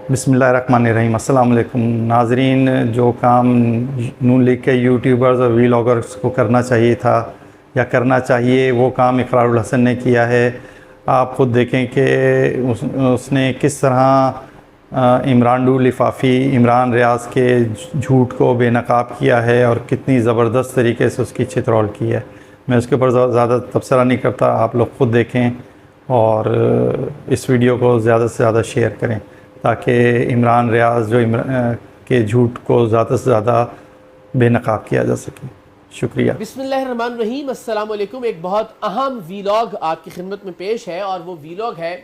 बिस्मिल्लाहिर्रहमानिर्रहीम। अस्सलाम वालेकुम नाजरीन। जो काम नून लीग के यूट्यूबर्स और वीलॉगर्स को करना चाहिए था या करना चाहिए, वो काम इकरारुल हसन ने किया है। आप ख़ुद देखें कि उसने किस तरह इमरान लिफाफी इमरान रियाज के झूठ को बेनकाब किया है और कितनी ज़बरदस्त तरीके से उसकी चित्रौल की है। मैं उसके ऊपर ज़्यादा तबसरा नहीं करता, आप लोग ख़ुद देखें और इस वीडियो को ज़्यादा से ज़्यादा शेयर करें ताकि इमरान रियाज के झूठ को ज़्यादा से ज़्यादा बेनकाब किया जा सके। शुक्रिया। बिस्मिल्लाहिर्रहमानिर्रहीम। अस्सलाम वालेकुम। एक बहुत अहम वीलॉग आपकी खिदमत में पेश है और वो वीलॉग है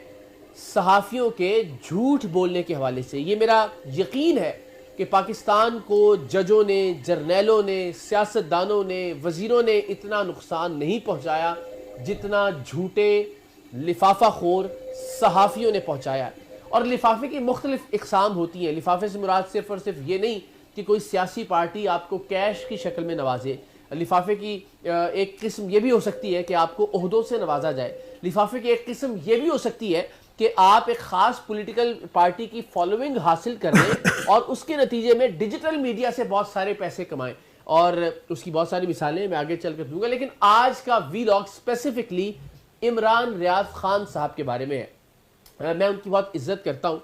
सहाफ़ियों के झूठ बोलने के हवाले से। ये मेरा यकीन है कि पाकिस्तान को जजों ने, जर्नैलों ने, सियासतदानों ने, वज़ीरों ने इतना नुकसान नहीं पहुँचाया जितना झूठे लिफाफा खोर सहाफ़ियों ने पहुँचाया। और लिफाफे की मुख्तलिफ इक़साम होती हैं। लिफाफे से मुराद सिर्फ और सिर्फ ये नहीं कि कोई सियासी पार्टी आपको कैश की शक्ल में नवाजे। लिफाफे की एक किस्म ये भी हो सकती है कि आपको ओहदों से नवाजा जाए। लिफाफे की एक किस्म ये भी हो सकती है कि आप एक ख़ास पॉलिटिकल पार्टी की फॉलोइंग हासिल कर लें और उसके नतीजे में डिजिटल मीडिया से बहुत सारे पैसे कमाएं। और उसकी बहुत सारी मिसालें मैं आगे चल कर दूंगा, लेकिन आज का वीलॉग स्पेसिफिकली इमरान रियाज खान साहब के बारे में है। मैं उनकी बहुत इज्जत करता हूँ।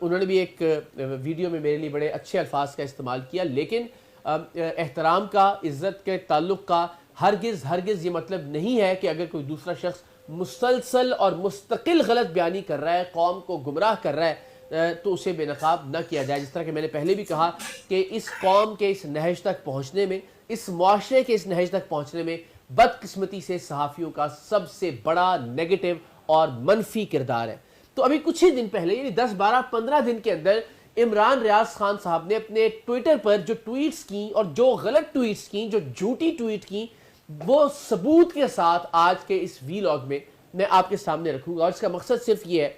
उन्होंने भी एक वीडियो में मेरे लिए बड़े अच्छे अल्फाज का इस्तेमाल किया, लेकिन एहतराम का, इज़्ज़त के ताल्लुक़ का हरगिज़ ये मतलब नहीं है कि अगर कोई दूसरा शख्स मुसलसल और मुस्तकिल गलत बयानी कर रहा है, कौम को गुमराह कर रहा है, तो उसे बेनकाब न किया जाए। जिस तरह कि मैंने पहले भी कहा कि इस कौम के इस नहज तक पहुँचने में, इस मुआशरे के इस नहज तक पहुँचने में बदकिस्मती से सहाफ़ियों का सबसे बड़ा नेगेटिव और मनफी किरदार है। तो अभी कुछ ही दिन पहले, यानी 10, 12, 15 दिन के अंदर इमरान रियाज खान साहब ने अपने ट्विटर पर जो ट्वीट्स की और जो गलत ट्वीट्स की, जो झूठी ट्वीट की, वो सबूत के साथ आज के इस वीलॉग में मैं आपके सामने रखूंगा। और इसका मकसद सिर्फ ये है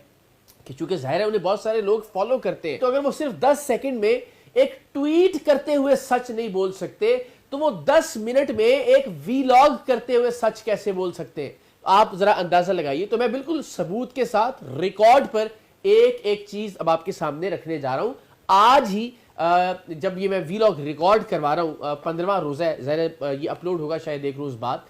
कि चूंकि जाहिर है उन्हें बहुत सारे लोग फॉलो करते हैं, तो अगर वो सिर्फ 10 सेकंड में एक ट्वीट करते हुए सच नहीं बोल सकते, तो वो 10 मिनट में एक वीलॉग करते हुए सच कैसे बोल सकते हैं? आप जरा अंदाजा लगाइए। तो मैं बिल्कुल सबूत के साथ रिकॉर्ड पर एक एक चीज अब आपके सामने रखने जा रहा हूं। आज ही जब ये मैं वीलॉग रिकॉर्ड करवा रहा हूं, 15वां रोजा है, ज़ाहिर ये अपलोड होगा शायद एक रोज बाद।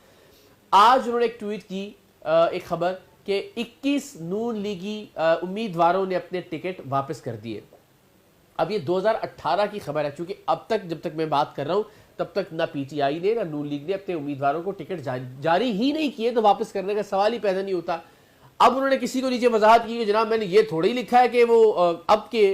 आज उन्होंने एक ट्वीट की, एक खबर कि 21 नून लीगी उम्मीदवारों ने अपने टिकट वापस कर दिए। अब ये 2018 की खबर है, क्योंकि अब तक जब तक मैं बात कर रहा हूं तब तक ना पीटीआई ने ना नून लीग ने अपने उम्मीदवारों को टिकट जारी ही नहीं किए, तो वापस करने का सवाल ही पैदा नहीं होता। अब उन्होंने किसी को नीचे वजाहत की कि जनाब मैंने ये थोड़ा ही लिखा है कि वो अब के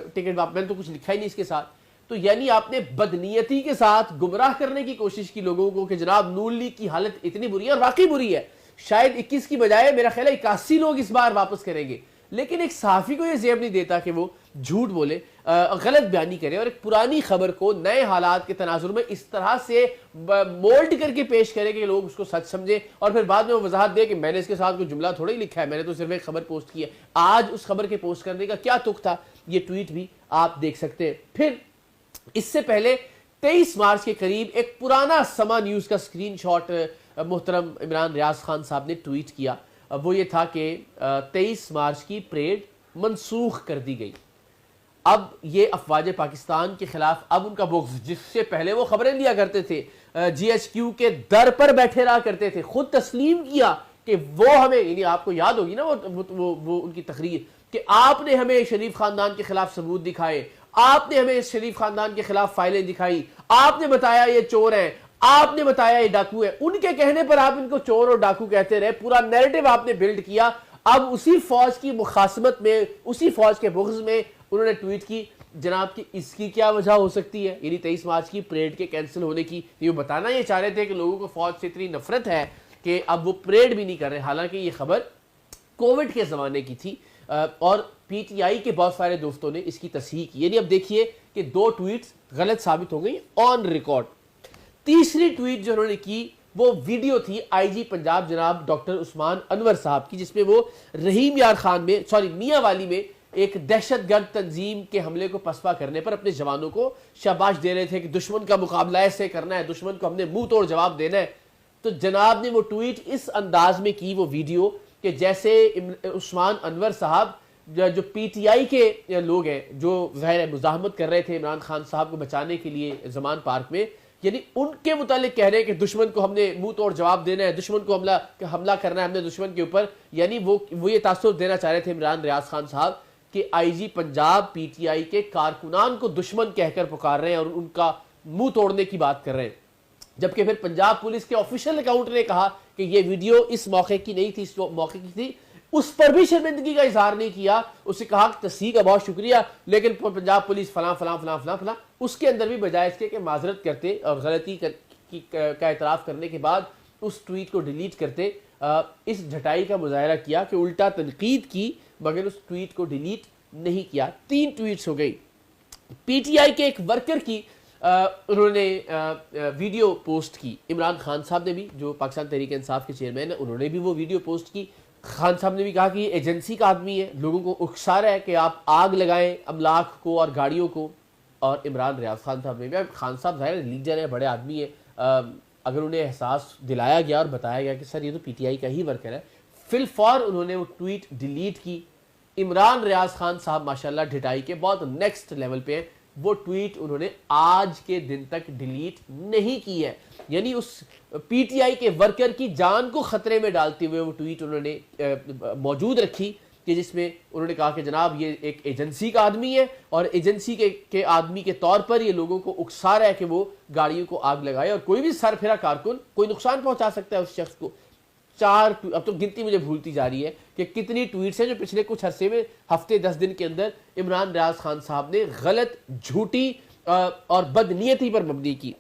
टिकट वापस, मैंने तो कुछ लिखा ही नहीं इसके साथ। तो यानी आपने बदनीयती के साथ गुमराह करने की कोशिश की लोगों को कि जनाब नून लीग की हालत इतनी बुरी है, और वाकई बुरी है। शायद 21 की बजाय मेरा ख्याल है 81 लोग इस बार वापस करेंगे। लेकिन एक सहाफ़ी को यह जेब नहीं देता कि वो झूठ बोले, गलत बयानी करे और एक पुरानी खबर को नए हालात के तनाजुर में इस तरह से मोल्ड करके पेश करे कि लोग उसको सच समझे, और फिर बाद में वो वजाहत दे कि मैंने इसके साथ कोई जुमला थोड़ा ही लिखा है, मैंने तो सिर्फ एक खबर पोस्ट की है। आज उस खबर के पोस्ट करने का क्या तुक था, ये ट्वीट भी आप देख सकते हैं। फिर इससे पहले 23 मार्च के करीब एक पुराना समा न्यूज़ का स्क्रीनशॉट मोहतरम इमरान रियाज खान साहब ने ट्वीट किया। वो ये था कि 23 मार्च की परेड मनसूख कर दी गई। अब ये अफवाज पाकिस्तान के खिलाफ अब उनका बुग़्ज़, जिससे पहले वो खबरें लिया करते थे, GHQ के दर पर बैठे रहा करते थे, खुद तस्लीम किया कि वो हमें, यानी आपको याद होगी ना वो उनकी तकरीर कि आपने हमें शरीफ खानदान के खिलाफ सबूत दिखाए, आपने हमें इस शरीफ खानदान के खिलाफ फाइलें दिखाई, आपने बताया ये चोर हैं, आपने बताया ये डाकू है। उनके कहने पर आप इनको चोर और डाकू कहते रहे, पूरा नैरेटिव आपने बिल्ड किया। अब उसी फौज की मुखासमत में, उसी फौज के बुग़्ज़ में उन्होंने ट्वीट की जनाब कि इसकी क्या वजह हो सकती है, यानी 23 मार्च की परेड के कैंसिल होने की। ये बताना ये चाह रहे थे कि लोगों को फौज से इतनी नफरत है कि अब वो परेड भी नहीं कर रहे। हालांकि ये खबर कोविड के ज़माने की थी और पीटीआई के बहुत सारे दोस्तों ने इसकी तस्हीह की। यानी अब देखिए कि 2 ट्वीट्स गलत साबित हो गई ऑन रिकॉर्ड। तीसरी ट्वीट जो उन्होंने की वो वीडियो थी IG पंजाब जनाब डॉक्टर उस्मान अनवर साहब की, जिसमें वो रहीम यार खान में, सॉरी मियांवाली में एक दहशतगर्द तंजीम के हमले को पसपा करने पर अपने जवानों को शाबाश दे रहे थे कि दुश्मन का मुकाबला ऐसे करना है, दुश्मन को हमने मुंह तोड़ जवाब देना है। तो जनाब ने वो ट्वीट इस अंदाज में की, वो वीडियो, कि जैसे उस्मान अनवर साहब जो पीटीआई के लोग हैं जो ज़ाहिर मुज़ाहमत कर रहे थे इमरान खान साहब को बचाने के लिए ज़मान पार्क में, यानी उनके मुतालिक कह रहे हैं कि दुश्मन को हमने मुंह तोड़ जवाब देना है, दुश्मन को हमला करना है हमने दुश्मन के ऊपर। यानी वो ये तासुर देना चाह रहे थे इमरान रियाज खान साहब कि आईजी पंजाब पीटीआई के कारकुनान को दुश्मन कहकर पुकार रहे हैं और उनका मुंह तोड़ने की बात कर रहे हैं। जबकि फिर पंजाब पुलिस के ऑफिशियल अकाउंट ने कहा कि ये वीडियो इस मौके की नहीं थी, इस मौके की थी, उस पर भी शर्मिंदगी का इजहार नहीं किया। उससे कहा कि तस्दीक का बहुत शुक्रिया, लेकिन पंजाब पुलिस फलां फलां फलां फलां फलां, उसके अंदर भी बजाय इसके कि माजरत करते और गलती का एतराफ़ करने के बाद उस ट्वीट को डिलीट करते, इस ढटाई का मुजाहरा किया कि उल्टा तनकीद की मगर उस ट्वीट को डिलीट नहीं किया। 3 ट्वीट्स हो गई। पीटीआई के एक वर्कर की उन्होंने वीडियो पोस्ट की, इमरान खान साहब ने भी, जो पाकिस्तान तहरीक इंसाफ के चेयरमैन है, उन्होंने भी वो वीडियो पोस्ट की। खान साहब ने भी कहा कि ये एजेंसी का आदमी है, लोगों को उकसा रहा है कि आप आग लगाएं अमलाक को और गाड़ियों को। और इमरान रियाज खान साहब ने भी, खान साहब ज़ाहिर लीडर है, बड़े आदमी है, अगर उन्हें एहसास दिलाया गया और बताया गया कि सर ये तो पीटीआई का ही वर्कर है, फिलफौर उन्होंने वो ट्वीट डिलीट की। इमरान रियाज खान साहब माशाल्लाह ढिटाई के बहुत नेक्स्ट लेवल पे हैं, वो ट्वीट उन्होंने आज के दिन तक डिलीट नहीं की है। यानी उस पीटीआई के वर्कर की जान को खतरे में डालते हुए वो ट्वीट उन्होंने मौजूद रखी कि जिसमें उन्होंने कहा कि जनाब ये एक एजेंसी का आदमी है और एजेंसी के आदमी के तौर पर ये लोगों को उकसा रहा है कि वो गाड़ियों को आग लगाए और कोई भी सरफिरा कारकुन कोई नुकसान पहुंचा सकता है उस शख्स को। 4, अब तो गिनती मुझे भूलती जा रही है कि कितनी ट्वीट्स हैं जो पिछले कुछ अरसे में, हफ्ते 10 दिन के अंदर इमरान रियाज खान साहब ने गलत, झूठी और बदनीयती पर मबनी की।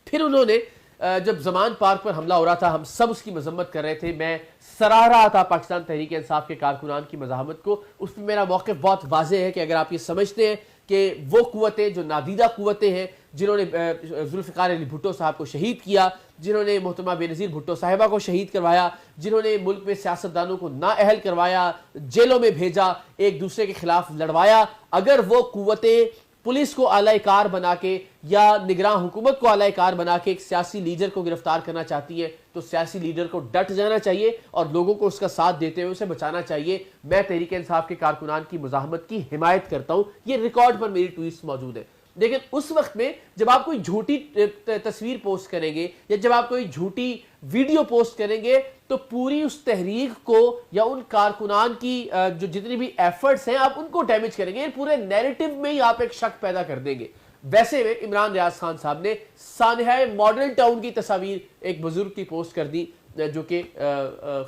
फिर उन्होंने जब ज़मान पार्क पर हमला हो रहा था, हम सब उसकी मजम्मत कर रहे थे, मैं सराह रहा था पाकिस्तान तहरीक इंसाफ के कारकुनान की मज़ाहमत को, उस पर मेरा मौक़िफ़ बहुत वाज़ेह है कि अगर आप ये समझते हैं कि वो कुव्वतें जो नादीदा कुव्वतें हैं जिन्होंने जुल्फ़िकार अली भुट्टो साहब को शहीद किया, जिन्होंने मोहतरमा बेनज़ीर भुट्टो साहिबा को शहीद करवाया, जिन्होंने मुल्क में सियासतदानों को नाअहल करवाया, जेलों में भेजा, एक दूसरे के खिलाफ लड़वाया, अगर वो कुव्वतें पुलिस को आलाकार बना के या निगरान हुकूमत को आलाकार बना के एक सियासी लीडर को गिरफ्तार करना चाहती है तो सियासी लीडर को डट जाना चाहिए और लोगों को उसका साथ देते हुए उसे बचाना चाहिए। मैं तहरीक इंसाफ के कारकुनान की मुज़ाहमत की हिमायत करता हूँ, ये रिकॉर्ड पर मेरी ट्वीट्स मौजूद है। लेकिन उस वक्त में जब आप कोई झूठी तस्वीर पोस्ट करेंगे या जब आप कोई झूठी वीडियो पोस्ट करेंगे तो पूरी उस तहरीक को या उन कारकुनान की जो जितनी भी एफर्ट्स हैं आप उनको डैमेज करेंगे, पूरे नैरेटिव में ही आप एक शक पैदा कर देंगे। वैसे में इमरान रियाज खान साहब ने सानहा मॉडल टाउन की तस्वीर एक बुजुर्ग की पोस्ट कर दी जो कि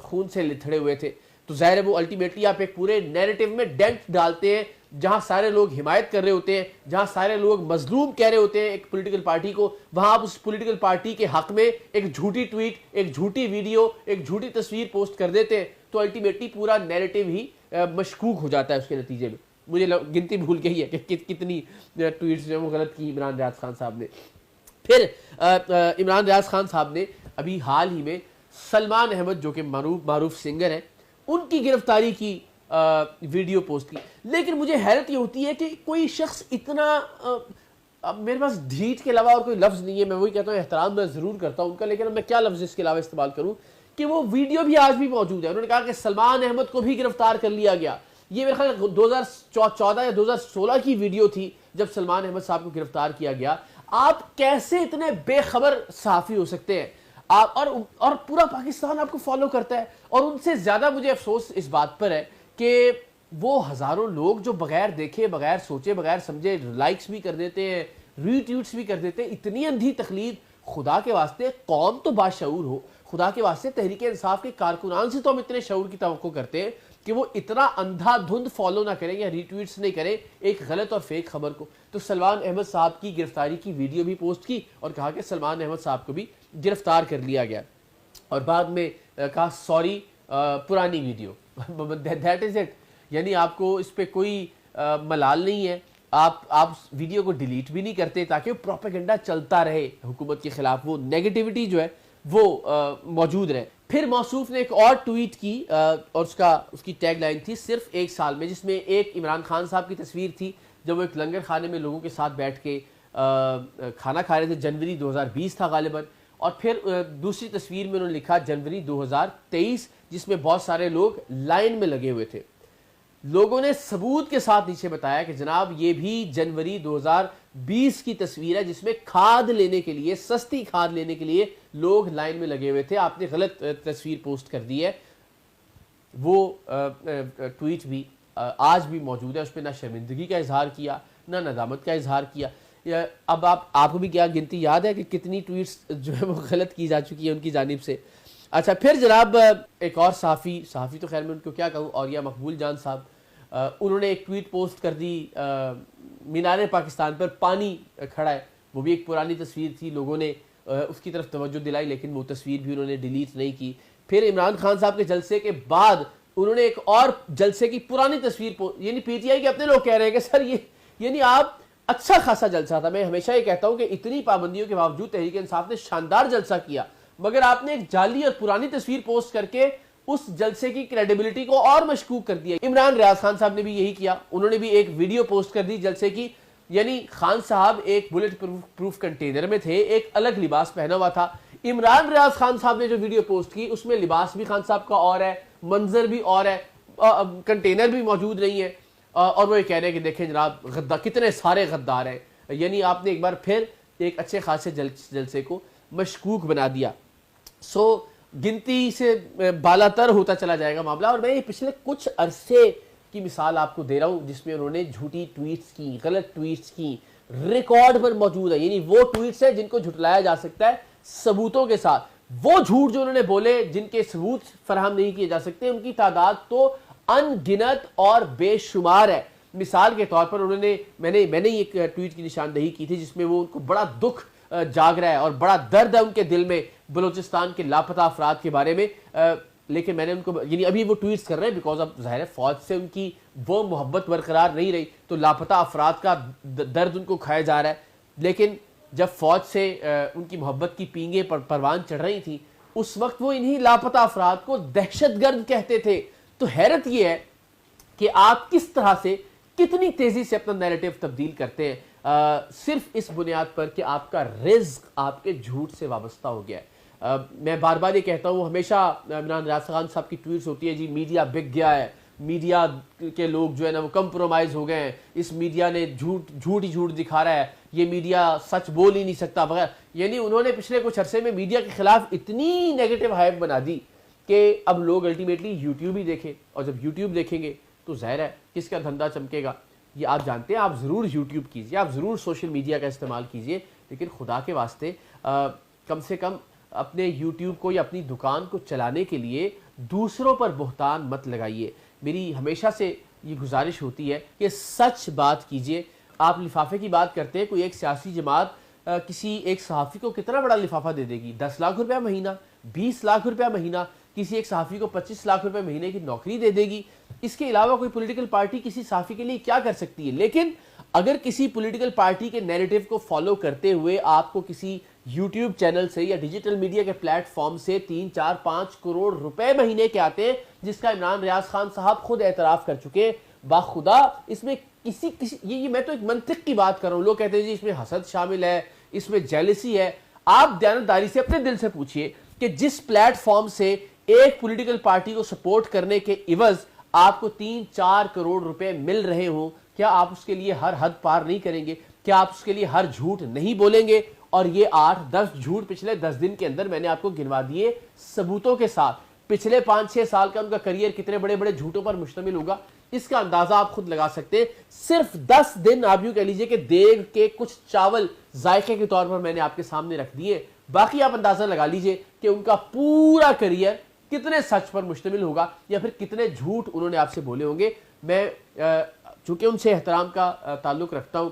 खून से लिथड़े हुए थे, तो जाहिर है वो अल्टीमेटली आप एक पूरे नैरेटिव में डेंट डालते हैं जहां सारे लोग हिमायत कर रहे होते हैं, जहां सारे लोग मजलूम कह रहे होते हैं एक पॉलिटिकल पार्टी को, वहां आप उस पॉलिटिकल पार्टी के हक में एक झूठी ट्वीट, एक झूठी वीडियो, एक झूठी तस्वीर पोस्ट कर देते हैं तो अल्टीमेटली पूरा नैरेटिव ही मशकूक हो जाता है उसके नतीजे में। मुझे गिनती भूल गई है कि कितनी ट्वीट्स जो वो गलत की इमरान रियाज खान साहब ने। फिर इमरान रियाज खान साहब ने अभी हाल ही में सलमान अहमद जो कि मारूफ सिंगर हैं उनकी गिरफ्तारी की वीडियो पोस्ट की। लेकिन मुझे हैरत ये होती है कि कोई शख्स इतना अब मेरे पास ढीठ के अलावा और कोई लफ्ज़ नहीं है, मैं वही कहता हूँ एहतराम मैं ज़रूर करता हूँ उनका, लेकिन मैं क्या लफ्ज़ इसके अलावा इस्तेमाल करूँ कि वो वीडियो भी आज भी मौजूद है। उन्होंने कहा कि सलमान अहमद को भी गिरफ्तार कर लिया गया। ये मेरे ख्याल 2014 या 2016 की वीडियो थी जब सलमान अहमद साहब को गिरफ्तार किया गया। आप कैसे इतने बेखबर सहाफ़ी हो सकते हैं? आप और पूरा पाकिस्तान आपको फॉलो करता है। और उनसे ज़्यादा मुझे अफसोस इस बात पर है कि वो हज़ारों लोग जो बगैर देखे, बगैर सोचे, बगैर समझे लाइक्स भी कर देते हैं, रीट्वीट्स भी कर देते हैं, इतनी अंधी तकलीद। खुदा के वास्ते कौम तो बाशऊर हो, खुदा के वास्ते तहरीक इंसाफ के कारकुनान से तो हम इतने शऊर की तवक्को करते हैं कि वो इतना अंधाधुंध फॉलो ना करें या रीट्वीट्स नहीं करें एक गलत और फेक खबर को। तो सलमान अहमद साहब की गिरफ्तारी की वीडियो भी पोस्ट की और कहा कि सलमान अहमद साहब को भी गिरफ्तार कर लिया गया और बाद में कहा सॉरी पुरानी वीडियो, दैट इज इट। यानी आपको इस पर कोई मलाल नहीं है, आप वीडियो को डिलीट भी नहीं करते ताकि वो प्रोपेगेंडा चलता रहे हुकूमत के खिलाफ, वो नेगेटिविटी जो है वो मौजूद रहे। फिर मौसूफ ने एक और ट्वीट की और उसकी टैग लाइन थी सिर्फ 1 साल में, जिसमें एक इमरान खान साहब की तस्वीर थी जब वो एक लंगर खाने में लोगों के साथ बैठ के खाना खा रहे थे। जनवरी 2020 था गालिबन। और फिर दूसरी तस्वीर में उन्होंने लिखा जनवरी 2023, जिसमें बहुत सारे लोग लाइन में लगे हुए थे। लोगों ने सबूत के साथ नीचे बताया कि जनाब ये भी जनवरी 2020 की तस्वीर है, जिसमें खाद लेने के लिए, सस्ती खाद लेने के लिए लोग लाइन में लगे हुए थे। आपने गलत तस्वीर पोस्ट कर दी है। वो ट्वीट भी आज भी मौजूद है, उस पर ना शर्मिंदगी का इजहार किया, ना नदामत का इजहार किया। अब आपको भी क्या गिनती याद है कि कितनी ट्वीट्स जो है वो गलत की जा चुकी है उनकी जानिब से। अच्छा, फिर जनाब एक और सहाफ़ी तो खैर मैं उनको क्या कहूँ, औरिया मकबूल जान साहब, उन्होंने एक ट्वीट पोस्ट कर दी, मीनार पाकिस्तान पर पानी खड़ा है। वो भी एक पुरानी तस्वीर थी, लोगों ने उसकी तरफ तवज्जो दिलाई, लेकिन वो तस्वीर भी उन्होंने डिलीट नहीं की। फिर इमरान खान साहब के जलसे के बाद उन्होंने एक और जलसे की पुरानी तस्वीर, यानी पीटीआई के अपने लोग कह रहे हैं कि सर ये यानी आप अच्छा खासा जलसा था। मैं हमेशा ये कहता हूं कि इतनी पाबंदियों के बावजूद तहरीक इंसाफ ने शानदार जलसा किया, मगर आपने एक जाली और पुरानी तस्वीर पोस्ट करके उस जलसे की क्रेडिबिलिटी को और मशकूक कर दिया। इमरान रियाज खान साहब ने भी यही किया, उन्होंने भी एक वीडियो पोस्ट कर दी जलसे की, यानी खान साहब एक बुलेट प्रूफ कंटेनर में थे, एक अलग लिबास पहना हुआ था। इमरान रियाज खान साहब ने जो वीडियो पोस्ट की उसमें लिबास भी खान साहब का और है, मंजर भी और है, कंटेनर भी मौजूद नहीं है, और वो ये कह रहे हैं कि देखें जनाब गद्दार, कितने सारे गद्दार हैं। यानी आपने एक बार फिर एक अच्छे खासे जलसे को मशकूक बना दिया। सो गिनती से बालातर होता चला जाएगा मामला। और मैं पिछले कुछ अरसे की मिसाल आपको दे रहा हूं जिसमें उन्होंने झूठी ट्वीट्स की, गलत ट्वीट्स की, रिकॉर्ड पर मौजूद है। यानी वो ट्वीट्स है जिनको झुटलाया जा सकता है सबूतों के साथ। वो झूठ जो उन्होंने बोले जिनके सबूत फराहम नहीं किए जा सकते, उनकी तादाद तो अनगिनत और बेशुमार है। मिसाल के तौर पर उन्होंने मैंने एक ट्वीट की निशानदेही की थी जिसमें वो उनको बड़ा दुख जाग रहा है और बड़ा दर्द है उनके दिल में बलूचिस्तान के लापता अफराद के बारे में, लेकिन मैंने उनको, यानी अभी वो ट्वीट्स कर रहे हैं बिकॉज अब जाहिर है फौज से उनकी वो मोहब्बत बरकरार नहीं रही, तो लापता अफराद का दर्द उनको खाया जा रहा है। लेकिन जब फौज से उनकी मोहब्बत की पींगे परवान चढ़ रही थी, उस वक्त वो इन्हीं लापता अफराद को दहशतगर्द कहते थे। तो हैरत यह है कि आप किस तरह से, कितनी तेजी से अपना नैरेटिव तब्दील करते हैं, सिर्फ इस बुनियाद पर कि आपका रिज्क आपके झूठ से वाबस्ता हो गया है। मैं बार बार ये कहता हूँ, हमेशा इमरान रियाज खान साहब की ट्वीट्स होती है, जी मीडिया बिक गया है, मीडिया के लोग जो है ना वो कंप्रोमाइज हो गए हैं, इस मीडिया ने झूठ ही झूठ दिखा रहा है, ये मीडिया सच बोल ही नहीं सकता वगैरह। यानी उन्होंने पिछले कुछ अरसे में मीडिया के खिलाफ इतनी नेगेटिव हाइप बना दी कि अब लोग अल्टीमेटली यूट्यूब ही देखें, और जब यूट्यूब देखेंगे तो जाहिर है किसका धंधा चमकेगा, ये आप जानते हैं। आप ज़रूर यूट्यूब कीजिए, आप ज़रूर सोशल मीडिया का इस्तेमाल कीजिए, लेकिन खुदा के वास्ते कम से कम अपने यूट्यूब को या अपनी दुकान को चलाने के लिए दूसरों पर बुहतान मत लगाइए। मेरी हमेशा से ये गुजारिश होती है कि सच बात कीजिए। आप लिफाफे की बात करते हैं, कोई एक सियासी जमात किसी एक सहाफ़ी को कितना बड़ा लिफाफा दे देगी, 10 लाख रुपया महीना, 20 लाख रुपया महीना, किसी एक सहाफ़ी को 25 लाख रुपए महीने की नौकरी दे देगी। इसके अलावा कोई पॉलिटिकल पार्टी किसी सहाफ़ी के लिए क्या कर सकती है? लेकिन अगर किसी पॉलिटिकल पार्टी के नैरेटिव को फॉलो करते हुए आपको किसी यूट्यूब चैनल से या डिजिटल मीडिया के प्लेटफॉर्म से 3, 4, 5 करोड़ रुपए महीने के आते हैं, जिसका इमरान रियाज खान साहब खुद एतराफ़ कर चुके हैं, बाखुदा इसमें किसी ये मैं तो एक मंतिक की बात कर रहा हूँ। लोग कहते हैं जी इसमें हसद शामिल है, इसमें जेलसी है। आप दयानतदारी से अपने दिल से पूछिए कि जिस प्लेटफॉर्म से एक पॉलिटिकल पार्टी को सपोर्ट करने के इवज आपको 3-4 करोड़ रुपए मिल रहे हो, क्या आप उसके लिए हर हद पार नहीं करेंगे? क्या आप उसके लिए हर झूठ नहीं बोलेंगे? और ये 8-10 झूठ पिछले 10 दिन के अंदर मैंने आपको गिनवा दिए सबूतों के साथ। पिछले 5-6 साल का उनका करियर कितने बड़े बड़े झूठों पर मुश्तमिल होगा, इसका अंदाजा आप खुद लगा सकते हैं। सिर्फ 10 दिन आप यूं कह लीजिए कि देग के कुछ चावल जायके के तौर पर मैंने आपके सामने रख दिए। बाकी आप अंदाजा लगा लीजिए कि उनका पूरा करियर कितने सच पर मुश्तमिल होगा या फिर कितने झूठ उन्होंने आपसे बोले होंगे। मैं चूंकि उनसे एहतराम का ताल्लुक रखता हूं,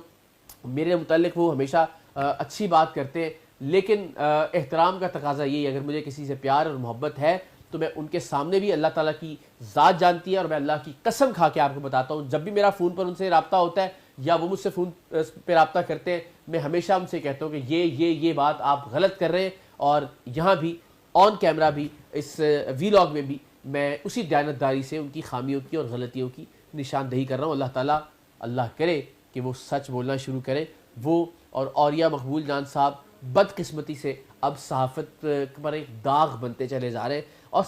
मेरे मुतालिक वो हमेशा अच्छी बात करते हैं, लेकिन एहतराम का तकाजा ये, अगर मुझे किसी से प्यार और मोहब्बत है तो मैं उनके सामने भी, अल्लाह ताला की ज़ात जानती है और मैं अल्लाह की कसम खा के आपको बताता हूँ, जब भी मेरा फ़ोन पर उनसे रब्ता होता है या वो मुझसे फ़ोन पे रब्ता करते हैं, मैं हमेशा उनसे कहता हूँ कि ये बात आप गलत कर रहे हैं। और यहाँ भी ऑन कैमरा भी, इस वीलॉग में भी मैं उसी दयानतदारी से उनकी खामियों की और गलतियों की निशानदेही कर रहा हूँ। अल्लाह ताला, अल्लाह करे कि वो सच बोलना शुरू करें। वो और औरिया मकबूल जान साहब बदकिस्मती से अब सहाफ़त पर एक दाग बनते चले जा रहे हैं और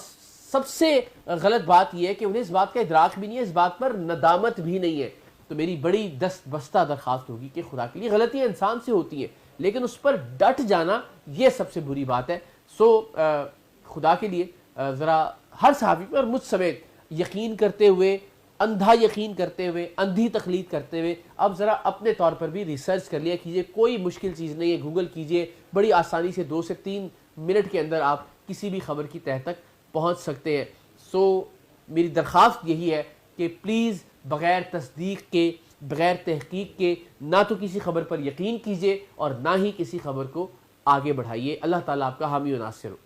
सबसे गलत बात यह है कि उन्हें इस बात का इदराक भी नहीं है, इस बात पर नदामत भी नहीं है। तो मेरी बड़ी दस्त बस्ता दरख्वास्त होगी कि खुदा के लिए गलतियां इंसान से होती हैं, लेकिन उस पर डट जाना यह सबसे बुरी बात है। सो खुदा के लिए ज़रा हर सहाफ़ी पर मुझ समेत यकीन करते हुए, अंधा यकीन करते हुए, अंधी तकलीद करते हुए अब ज़रा अपने तौर पर भी रिसर्च कर लिया कीजिए। कोई मुश्किल चीज़ नहीं है, गूगल कीजिए, बड़ी आसानी से 2 से 3 मिनट के अंदर आप किसी भी खबर की तह तक पहुँच सकते हैं। सो मेरी दरख्वास्त यही है कि प्लीज़ बग़ैर तस्दीक के, बग़ैर तहकीक के ना तो किसी खबर पर यकीन कीजिए और ना ही किसी खबर को आगे बढ़ाइए। अल्लाह ताला आपका हामी व नासिर हो।